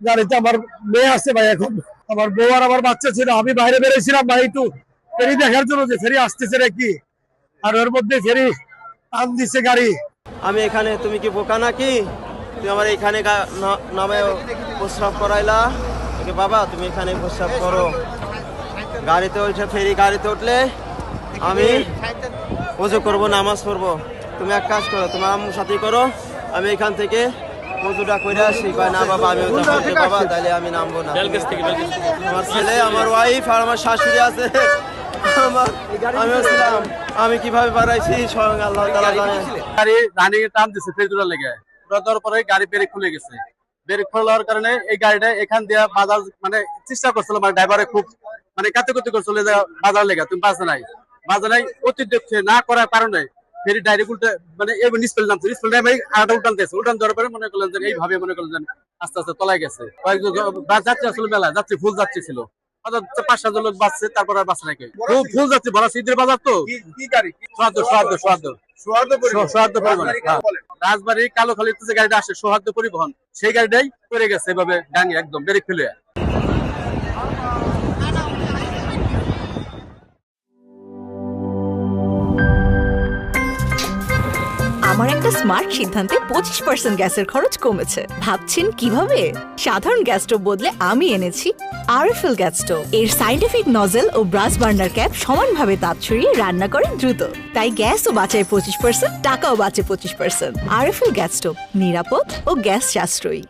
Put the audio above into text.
গাড়িতে আমার মেয়ে আছে ভাই। এখন আমার বউ আর আমার বাচ্চা ছিল, আমি বাইরে বেরিয়েছিলাম ভাই একটু ফেরি দেখার জন্য যে ফেরি আসতেছে নাকি, আর ওর মধ্যে ফেরি টান দিছে গাড়ি। আমি এখানে, তুমি কি বোকা নাকি? তুমি আমার এখানে নামে প্রস্রাব করাইলা। বাবা তুমি এখানে প্রস্রাব করো, গাড়িতে ওইটা ফেরি গাড়িতে উঠলে আমি ওযু করবো, নামাজ পড়বো। তুমি এক কাজ করো, তোমার আম্মুর সাথে করো, আমি এখান থেকে ওযুটা করে আসি। কয় না বাবা আমি ওটা করতে বাবা, তাহলে আমি নামবো না। আমার ছেলে, আমার ওয়াইফ আর আমার শাশুড়ি আছে, আমিও ছিলাম। আমি কিভাবে বাড়াইছি স্বয়ং আল্লাহ তাআলা জানে। গাড়ি রানিং এ টান দিছে ফেরিগুলোর লেগে, দেওয়ার পরে গাড়ি ব্রেক খুলে গেছে। ব্রেক খোলার কারণে এই গাড়িটা এখান দিয়ে বাজার মানে চেষ্টা করছিল, মানে ড্রাইভারে খুব মানে কাতে করছিল যে বাজার লেগে তুমি বাজে নাই অতিরিক্ত না করার কারণে ফেরি ডাইরেক্ট উল্টে মানে এবার নিষ্পেল নামছে। নিষ্পেল নামে আটা উল্টানতেছে, উল্টান দেওয়ার পরে মনে করলেন যে এইভাবে মনে করলেন আস্তে আস্তে তলায় গেছে। যাত্রী আসলে মেলা যাত্রী ফুল যাত্রী ছিল, 5-7 লোক বাঁচছে, তারপর আর বাঁচে নাকি। খুব ফুল যাচ্ছে, বড় শীতের বাজার তো। রাজবাড়ি কালোখালীতে যে গাড়িটা আসে সৌহার্দ্য পরিবহন, সেই গাড়িটাই পড়ে গেছে এভাবে ডাঙে একদম ব্রেক ফেলে। আমার একটা স্মার্ট সিদ্ধান্তে 25% গ্যাসের খরচ কমেছে। ভাবছেন কিভাবে? সাধারণ গ্যাস স্টোভ বদলে আমি এনেছি আরএফএল গ্যাস স্টোভ। এর সাইন্টিফিক নজল ও ব্রাস বার্নার ক্যাপ সমানভাবে তাপ ছড়িয়ে রান্না করে দ্রুত, তাই গ্যাসও বাঁচায় 25%, টাকাও বাঁচে 25%। আরএফএল গ্যাস স্টোভ নিরাপদ ও গ্যাস সাশ্রয়ী।